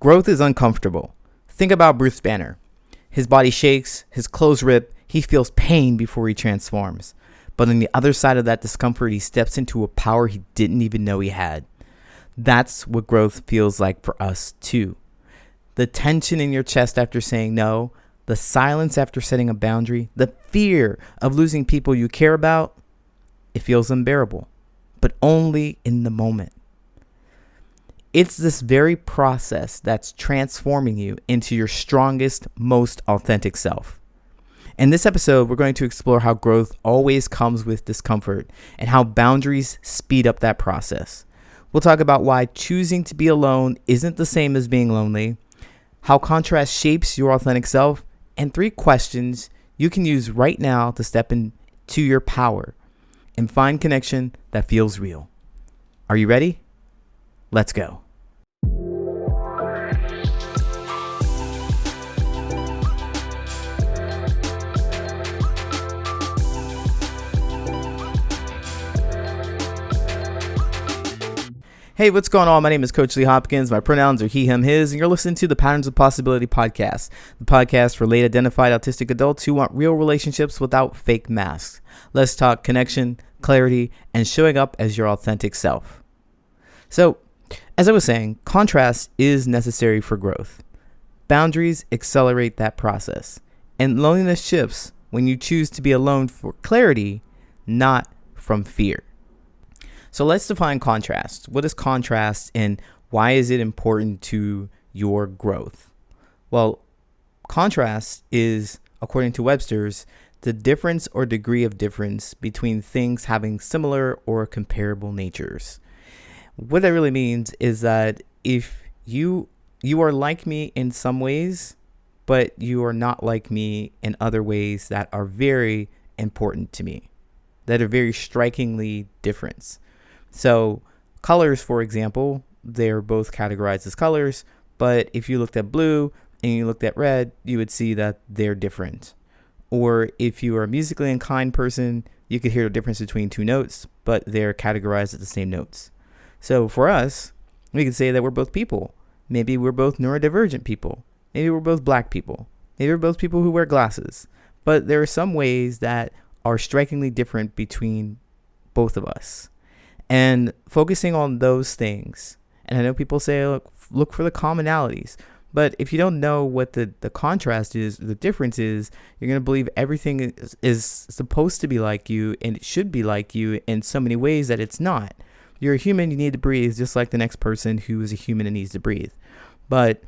Growth is uncomfortable. Think about Bruce Banner. His body shakes, his clothes rip, he feels pain before he transforms. But on the other side of that discomfort, he steps into a power he didn't even know he had. That's what growth feels like for us too. The tension in your chest after saying no, the silence after setting a boundary, the fear of losing people you care about, it feels unbearable, but only in the moment. It's this very process that's transforming you into your strongest, most authentic self. In this episode, we're going to explore how growth always comes with discomfort and how boundaries speed up that process. We'll talk about why choosing to be alone isn't the same as being lonely, how contrast shapes your authentic self, and 3 questions you can use right now to step into your power and find connection that feels real. Are you ready? Let's go. Hey, what's going on? My name is Coach Lee Hopkins. My pronouns are he, him, his, and you're listening to the Patterns of Possibility podcast, the podcast for late identified autistic adults who want real relationships without fake masks. Let's talk connection, clarity, and showing up as your authentic self. So, as I was saying, contrast is necessary for growth. Boundaries accelerate that process, and loneliness shifts when you choose to be alone for clarity, not from fear. So let's define contrast. What is contrast and why is it important to your growth? Well, contrast is, according to Webster's, the difference or degree of difference between things having similar or comparable natures. What that really means is that if you are like me in some ways, but you are not like me in other ways that are very important to me, that are very strikingly different. So colors, for example, they're both categorized as colors, but if you looked at blue and you looked at red, you would see that they're different. Or if you are a musically inclined person, you could hear the difference between 2 notes, but they're categorized as the same notes. So for us, we could say that we're both people. Maybe we're both neurodivergent people. Maybe we're both black people. Maybe we're both people who wear glasses. But there are some ways that are strikingly different between both of us. And focusing on those things, and I know people say, look for the commonalities, but if you don't know what the contrast is, the difference is, you're going to believe everything is supposed to be like you, and it should be like you in so many ways that it's not. You're a human, you need to breathe, just like the next person who is a human and needs to breathe. But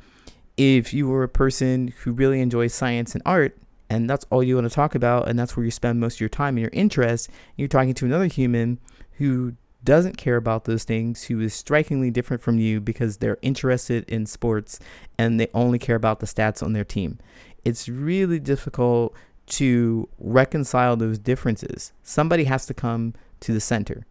if you were a person who really enjoys science and art, and that's all you want to talk about, and that's where you spend most of your time and your interest, and you're talking to another human who doesn't care about those things, who is strikingly different from you because they're interested in sports and they only care about the stats on their team. It's really difficult to reconcile those differences. Somebody has to come to the center.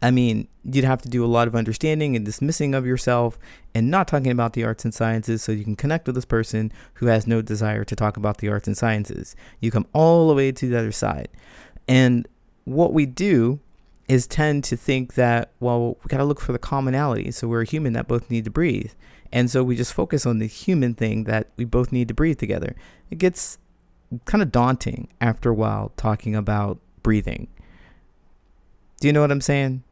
I mean, you'd have to do a lot of understanding and dismissing of yourself and not talking about the arts and sciences so you can connect with this person who has no desire to talk about the arts and sciences. You come all the way to the other side. And what we do is tend to think that, well, we got to look for the commonality. So we're a human that both need to breathe. And so we just focus on the human thing that we both need to breathe together. It gets kind of daunting after a while talking about breathing. Do you know what I'm saying?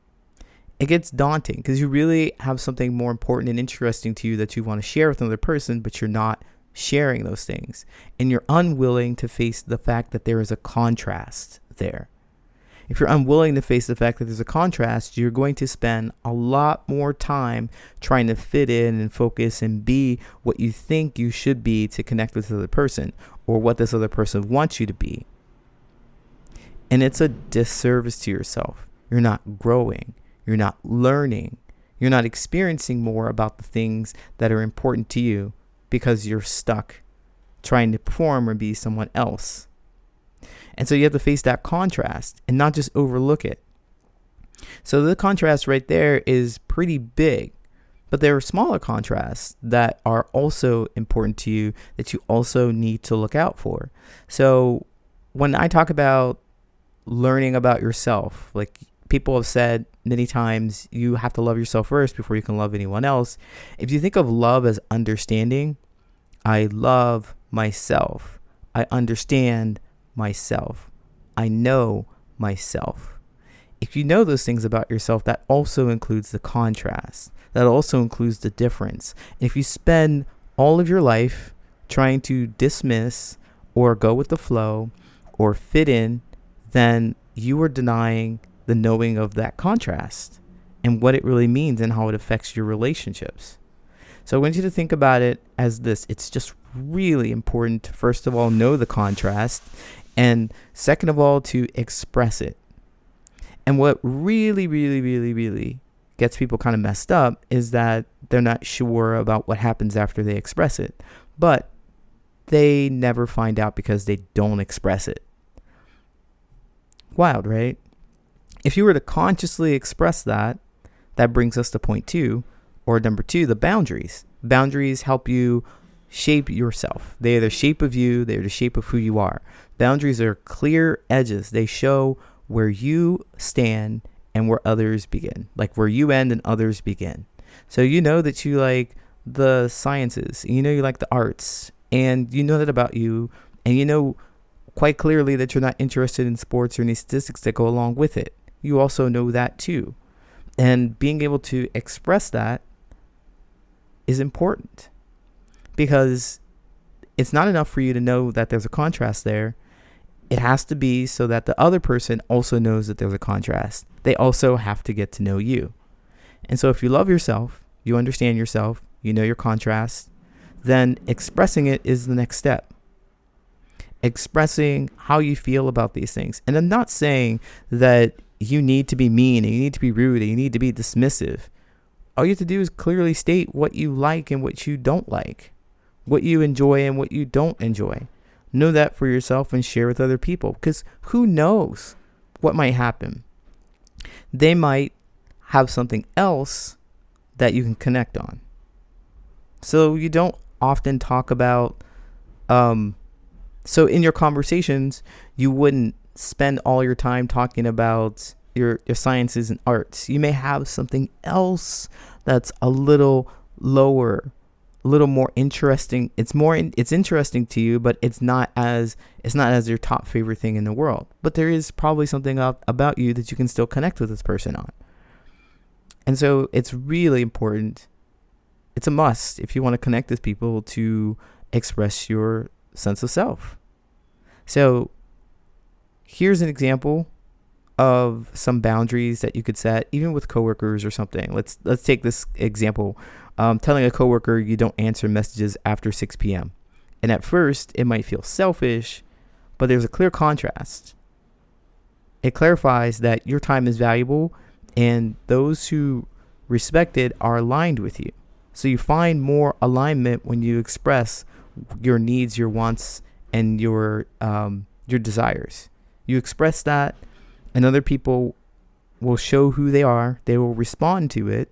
It gets daunting because you really have something more important and interesting to you that you want to share with another person, but you're not sharing those things. And you're unwilling to face the fact that there is a contrast there. If you're unwilling to face the fact that there's a contrast, you're going to spend a lot more time trying to fit in and focus and be what you think you should be to connect with this other person or what this other person wants you to be. And it's a disservice to yourself. You're not growing. You're not learning. You're not experiencing more about the things that are important to you because you're stuck trying to perform or be someone else. And so you have to face that contrast and not just overlook it. So the contrast right there is pretty big, but there are smaller contrasts that are also important to you that you also need to look out for. So when I talk about learning about yourself, like people have said, many times you have to love yourself first before you can love anyone else. If you think of love as understanding, I love myself. I understand myself. I know myself. If you know those things about yourself, that also includes the contrast. That also includes the difference. And if you spend all of your life trying to dismiss or go with the flow or fit in, then you are denying the knowing of that contrast and what it really means and how it affects your relationships. So I want you to think about it as this. It's just really important to, first of all, know the contrast, and second of all, to express it. And what really, really, really, really gets people kind of messed up is that they're not sure about what happens after they express it. But they never find out because they don't express it. Wild, right? If you were to consciously express that, that brings us to point 2, or number 2, the boundaries. Boundaries help you shape yourself. They are the shape of you. They are the shape of who you are. Boundaries are clear edges. They show where you stand and where others begin, like where you end and others begin. So you know that you like the sciences, you know you like the arts, and you know that about you, and you know quite clearly that you're not interested in sports or any statistics that go along with it. You also know that too. And being able to express that is important, because it's not enough for you to know that there's a contrast there. It has to be so that the other person also knows that there's a contrast. They also have to get to know you. And so if you love yourself, you understand yourself, you know your contrast, then expressing it is the next step. Expressing how you feel about these things. And I'm not saying that you need to be mean and you need to be rude and you need to be dismissive. All you have to do is clearly state what you like and what you don't like, what you enjoy and what you don't enjoy. Know that for yourself and share with other people, because who knows what might happen. They might have something else that you can connect on. So you don't often talk about, so in your conversations, you wouldn't spend all your time talking about your sciences and arts. You may have something else that's a little lower, a little more interesting. It's interesting to you, but it's not as your top favorite thing in the world. But there is probably something about you that you can still connect with this person on. And so it's really important. It's a must if you want to connect with people to express your sense of self. So here's an example of some boundaries that you could set, even with coworkers or something. Let's take this example. Telling a coworker you don't answer messages after 6 p.m. And at first, it might feel selfish, but there's a clear contrast. It clarifies that your time is valuable and those who respect it are aligned with you. So you find more alignment when you express your needs, your wants, and your desires. You express that, and other people will show who they are. They will respond to it.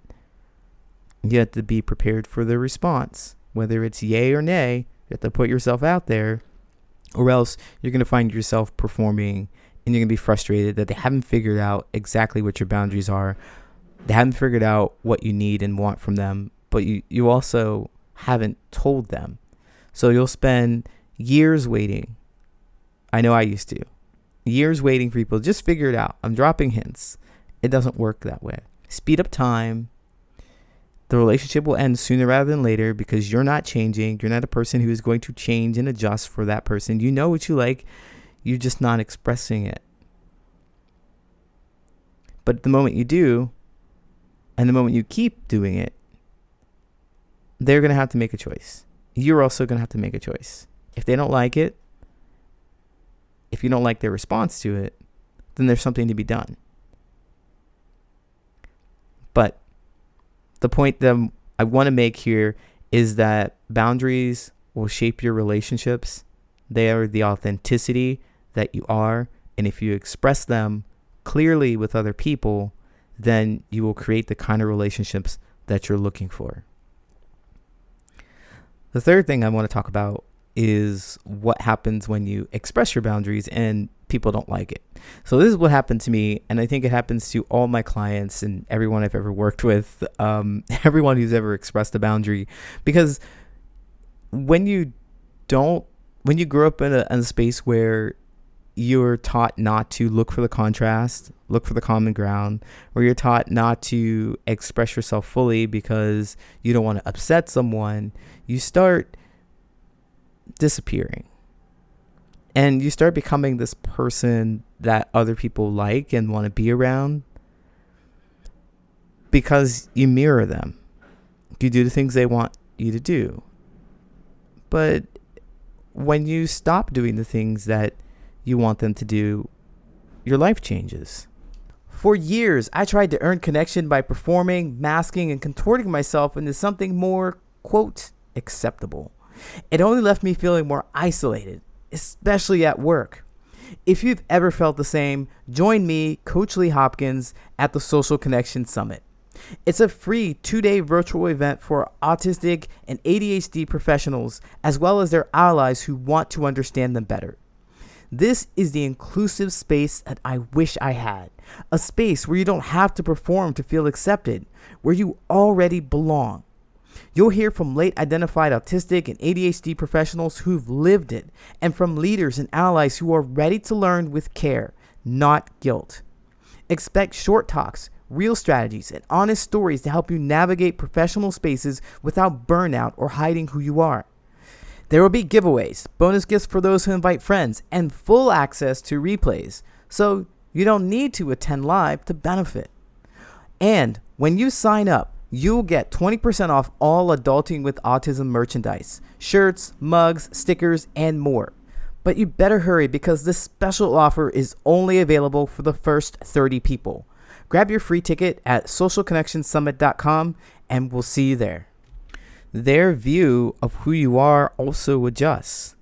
You have to be prepared for the response, whether it's yay or nay. You have to put yourself out there, or else you're going to find yourself performing and you're going to be frustrated that they haven't figured out exactly what your boundaries are. They haven't figured out what you need and want from them, but you also haven't told them. So you'll spend years waiting. I know I used to. Years waiting for people. Just figure it out. I'm dropping hints. It doesn't work that way. Speed up time. The relationship will end sooner rather than later because you're not changing. You're not a person who is going to change and adjust for that person. You know what you like. You're just not expressing it. But the moment you do, and the moment you keep doing it, they're going to have to make a choice. You're also going to have to make a choice. If they don't like it, if you don't like their response to it, then there's something to be done. But the point that I want to make here is that boundaries will shape your relationships. They are the authenticity that you are. And if you express them clearly with other people, then you will create the kind of relationships that you're looking for. The third thing I want to talk about is what happens when you express your boundaries and people don't like it. So this is what happened to me, and I think it happens to all my clients and everyone I've ever worked with, everyone who's ever expressed a boundary. Because when you grow up in a space where you're taught not to look for the contrast, look for the common ground, or you're taught not to express yourself fully because you don't want to upset someone, you start disappearing. And you start becoming this person that other people like and want to be around because you mirror them. You do the things they want you to do. But when you stop doing the things that you want them to do, your life changes. For years, I tried to earn connection by performing, masking, and contorting myself into something more, quote, acceptable. It only left me feeling more isolated, especially at work. If you've ever felt the same, join me, Coach Lee Hopkins, at the Social Connection Summit. It's a free 2-day virtual event for autistic and ADHD professionals, as well as their allies who want to understand them better. This is the inclusive space that I wish I had. A space where you don't have to perform to feel accepted, where you already belong. You'll hear from late identified autistic and ADHD professionals who've lived it, and from leaders and allies who are ready to learn with care, not guilt. Expect short talks, real strategies, and honest stories to help you navigate professional spaces without burnout or hiding who you are. There will be giveaways, bonus gifts for those who invite friends, and full access to replays, so you don't need to attend live to benefit. And when you sign up, you'll get 20% off all Adulting with Autism merchandise, shirts, mugs, stickers, and more. But you better hurry because this special offer is only available for the first 30 people. Grab your free ticket at socialconnectionsummit.com and we'll see you there. Their view of who you are also adjusts.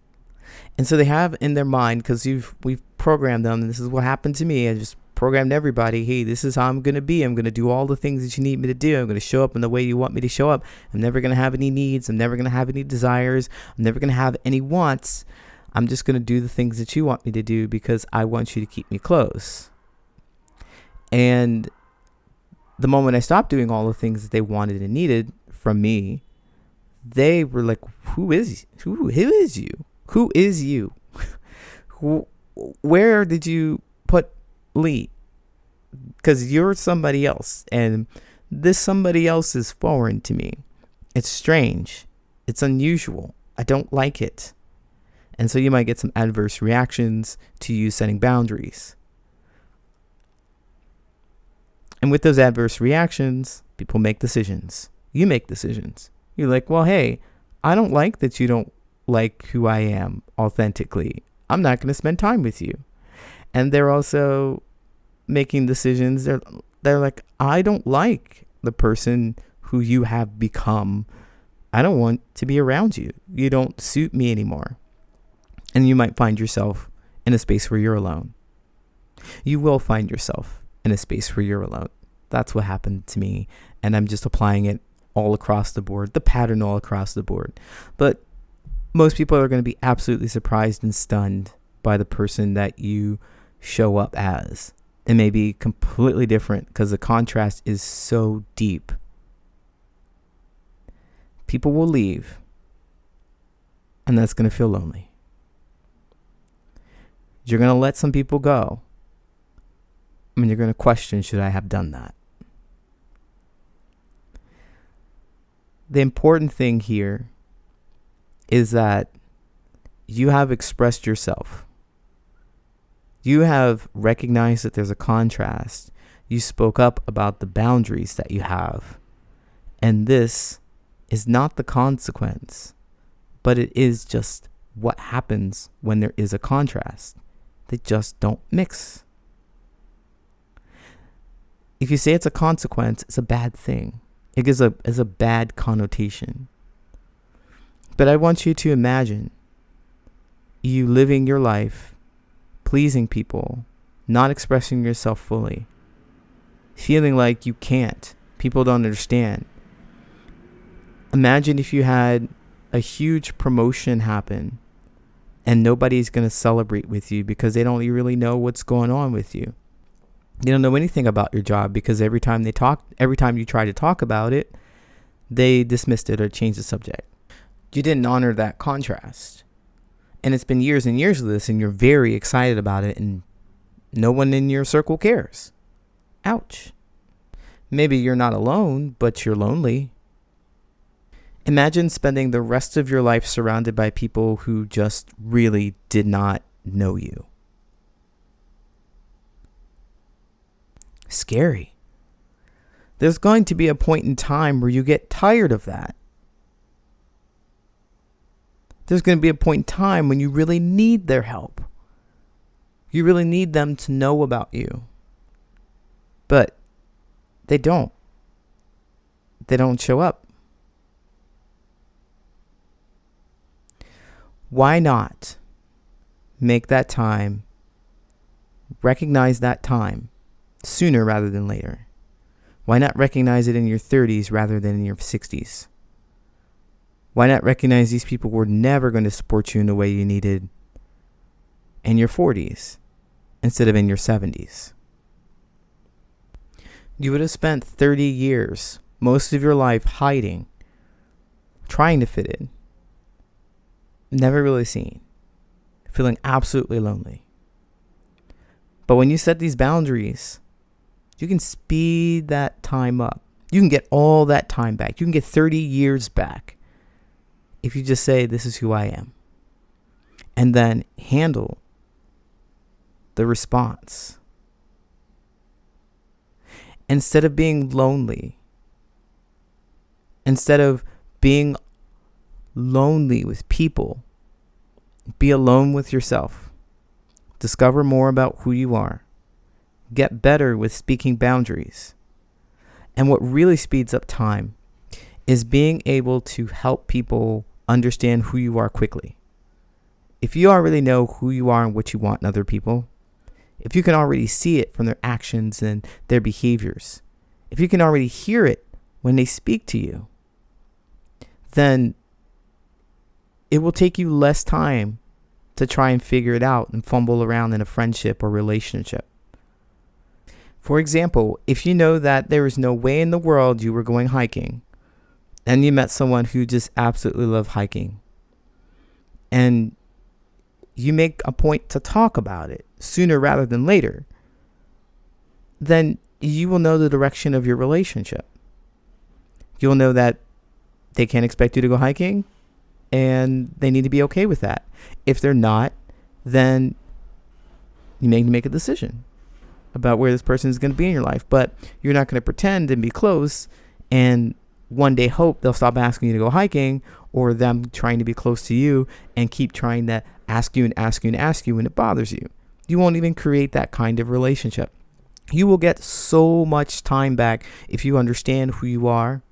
And so they have in their mind, because we've programmed them, and this is what happened to me. I just programmed everybody. Hey, this is how I'm going to be. I'm going to do all the things that you need me to do. I'm going to show up in the way you want me to show up. I'm never going to have any needs. I'm never going to have any desires. I'm never going to have any wants. I'm just going to do the things that you want me to do because I want you to keep me close. And the moment I stopped doing all the things that they wanted and needed from me, they were like, who is you? Who is you? Where did you put Lee? Because you're somebody else, and this somebody else is foreign to me. It's strange. It's unusual. I don't like it. And so you might get some adverse reactions to you setting boundaries. And with those adverse reactions, people make decisions. You make decisions. You're like, well, hey, I don't like that you don't like who I am authentically. I'm not going to spend time with you. And they're also making decisions. They're like, I don't like the person who you have become. I don't want to be around you. You don't suit me anymore. And you might find yourself in a space where you're alone. You will find yourself in a space where you're alone. That's what happened to me. And I'm just applying it all across the board, the pattern all across the board. But most people are going to be absolutely surprised and stunned by the person that you show up as. It may be completely different because the contrast is so deep. People will leave, and that's going to feel lonely. You're going to let some people go, and you're going to question, should I have done that? The important thing here is that you have expressed yourself. You have recognized that there's a contrast. You spoke up about the boundaries that you have. And this is not the consequence, but it is just what happens when there is a contrast. They just don't mix. If you say it's a consequence, it's a bad thing. It gives a bad connotation. But I want you to imagine you living your life, pleasing people, not expressing yourself fully, feeling like you can't, people don't understand. Imagine if you had a huge promotion happen And nobody's going to celebrate with you because they don't really know what's going on with you. They don't know anything about your job because every time you try to talk about it, they dismissed it or changed the subject. You didn't honor that contrast. And it's been years and years of this, and you're very excited about it, and no one in your circle cares. Ouch. Maybe you're not alone, but you're lonely. Imagine spending the rest of your life surrounded by people who just really did not know you. Scary. There's going to be a point in time where you get tired of that. There's going to be a point in time when you really need their help. You really need them to know about you. But they don't. They don't show up. Why not make that time, recognize that time sooner rather than later? Why not recognize it in your 30s rather than in your 60s? Why not recognize these people were never going to support you in the way you needed in your 40s instead of in your 70s? You would have spent 30 years, most of your life, hiding, trying to fit in, never really seen, feeling absolutely lonely. But when you set these boundaries, you can speed that time up. You can get all that time back. You can get 30 years back if you just say, this is who I am. And then handle the response. Instead of being lonely, instead of being lonely with people, be alone with yourself. Discover more about who you are. Get better with speaking boundaries. And what really speeds up time is being able to help people understand who you are quickly. If you already know who you are and what you want in other people, if you can already see it from their actions and their behaviors, if you can already hear it when they speak to you, then it will take you less time to try and figure it out and fumble around in a friendship or relationship. For example, if you know that there is no way in the world you were going hiking and you met someone who just absolutely loved hiking, and you make a point to talk about it sooner rather than later, then you will know the direction of your relationship. You'll know that they can't expect you to go hiking and they need to be okay with that. If they're not, then you need to make a decision about where this person is going to be in your life. But you're not going to pretend and be close and one day hope they'll stop asking you to go hiking, or them trying to be close to you and keep trying to ask you and ask you and ask you when it bothers you. You won't even create that kind of relationship. You will get so much time back if you understand who you are.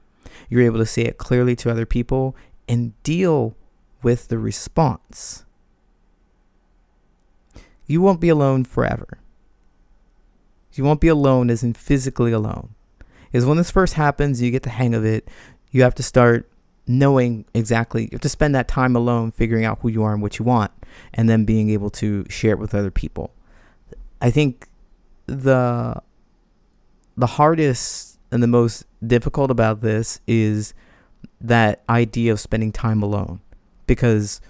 You're able to say it clearly to other people and deal with the response. You won't be alone forever. You won't be alone as in physically alone. Is when this first happens, you get the hang of it. You have to start knowing exactly, you have to spend that time alone figuring out who you are and what you want, and then being able to share it with other people. I think the hardest and the most difficult about this is that idea of spending time alone, because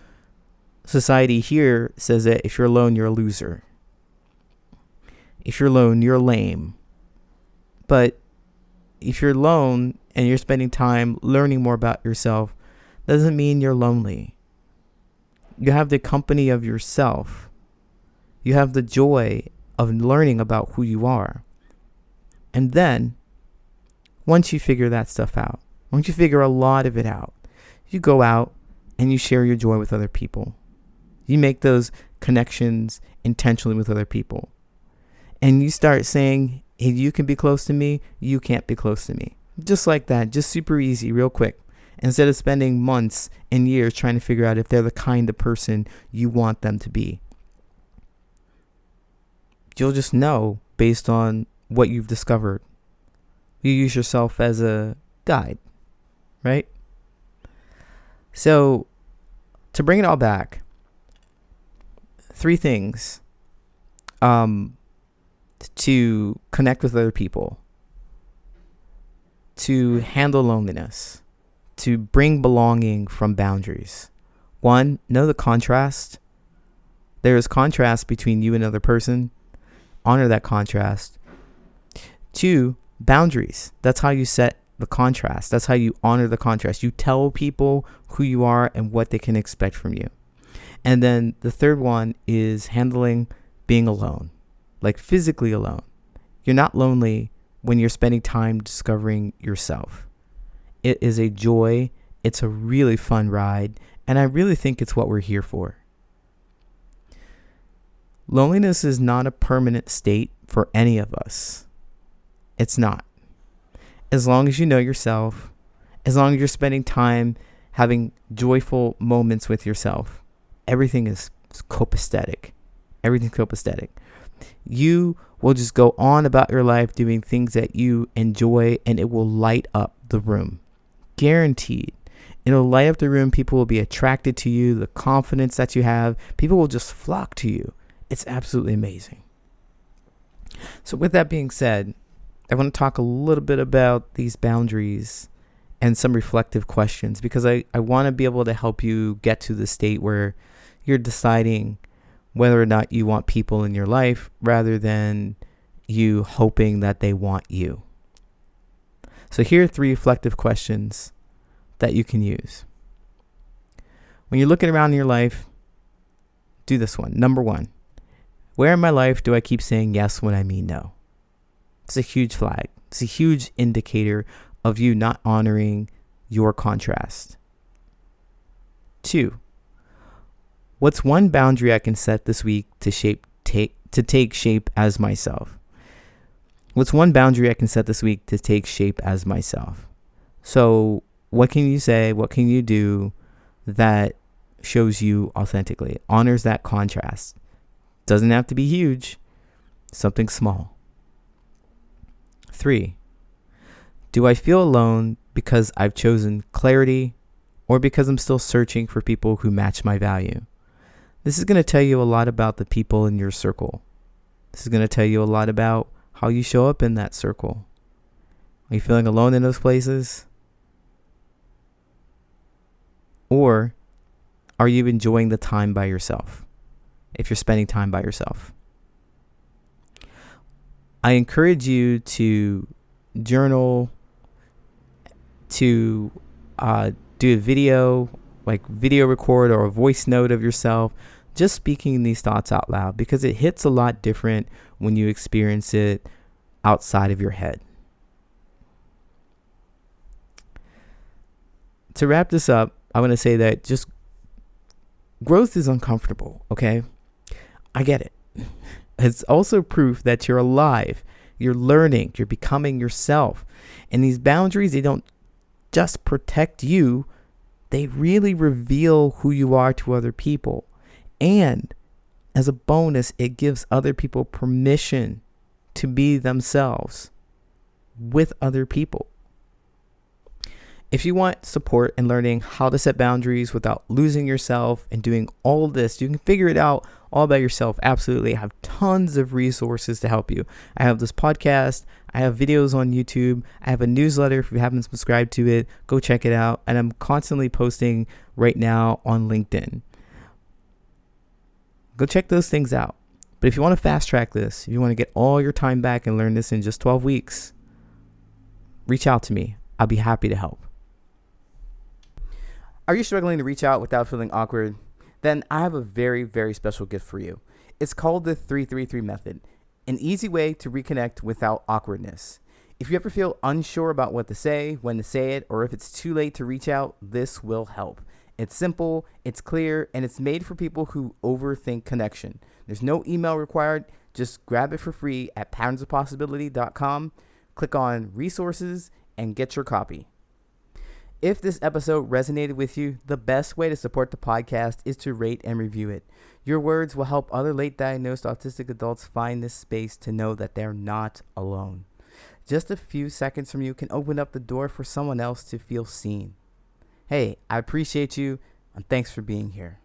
society here says that if you're alone, you're a loser. If you're alone, you're lame. But if you're alone and you're spending time learning more about yourself, doesn't mean you're lonely. You have the company of yourself. You have the joy of learning about who you are. And then, once you figure that stuff out, once you figure a lot of it out, you go out and you share your joy with other people. You make those connections intentionally with other people. And you start saying, hey, you can be close to me, you can't be close to me. Just like that, just super easy, real quick. Instead of spending months and years trying to figure out if they're the kind of person you want them to be. You'll just know based on what you've discovered. You use yourself as a guide, right? So, to bring it all back, 3 things to connect with other people, to handle loneliness, to bring belonging from boundaries. 1, know the contrast. There is contrast between you and another person. Honor that contrast. 2, boundaries. That's how you set the contrast. That's how you honor the contrast. You tell people who you are and what they can expect from you. And then the 3rd one is handling being alone, like physically alone. You're not lonely when you're spending time discovering yourself. It is a joy. It's a really fun ride. And I really think it's what we're here for. Loneliness is not a permanent state for any of us. It's not. As long as you know yourself, as long as you're spending time having joyful moments with yourself, everything is copacetic. Everything's copacetic. You will just go on about your life doing things that you enjoy, and it will light up the room. Guaranteed. It'll light up the room. People will be attracted to you, the confidence that you have. People will just flock to you. It's absolutely amazing. So with that being said, I want to talk a little bit about these boundaries and some reflective questions, because I want to be able to help you get to the state where you're deciding whether or not you want people in your life rather than you hoping that they want you. So here are 3 reflective questions that you can use. When you're looking around in your life, do this one. Number 1, where in my life do I keep saying yes when I mean no? It's a huge flag. It's a huge indicator of you not honoring your contrast. 2, what's one boundary I can set this week to take shape as myself? What's one boundary I can set this week to take shape as myself? So what can you say? What can you do that shows you authentically, honors that contrast? Doesn't have to be huge. Something small. 3, do I feel alone because I've chosen clarity or because I'm still searching for people who match my value? This is going to tell you a lot about the people in your circle. This is going to tell you a lot about how you show up in that circle. Are you feeling alone in those places? Or are you enjoying the time by yourself? If you're spending time by yourself, I encourage you to journal, to do a video, like video record or a voice note of yourself, just speaking these thoughts out loud, because it hits a lot different when you experience it outside of your head. To wrap this up, I want to say that just growth is uncomfortable, okay? I get it. It's also proof that you're alive, you're learning, you're becoming yourself. And these boundaries, they don't just protect you, they really reveal who you are to other people. And as a bonus, it gives other people permission to be themselves with other people. If you want support in learning how to set boundaries without losing yourself and doing all of this, you can figure it out all by yourself. Absolutely. I have tons of resources to help you. I have this podcast. I have videos on YouTube. I have a newsletter. If you haven't subscribed to it, go check it out. And I'm constantly posting right now on LinkedIn. Go check those things out. But if you want to fast track this, if you want to get all your time back and learn this in just 12 weeks, reach out to me. I'll be happy to help. Are you struggling to reach out without feeling awkward? Then I have a very, very special gift for you. It's called the 333 method, an easy way to reconnect without awkwardness. If you ever feel unsure about what to say, when to say it, or if it's too late to reach out, this will help. It's simple, it's clear, and it's made for people who overthink connection. There's no email required. Just grab it for free at patternsofpossibility.com. Click on resources and get your copy. If this episode resonated with you, the best way to support the podcast is to rate and review it. Your words will help other late diagnosed autistic adults find this space to know that they're not alone. Just a few seconds from you can open up the door for someone else to feel seen. Hey, I appreciate you, and thanks for being here.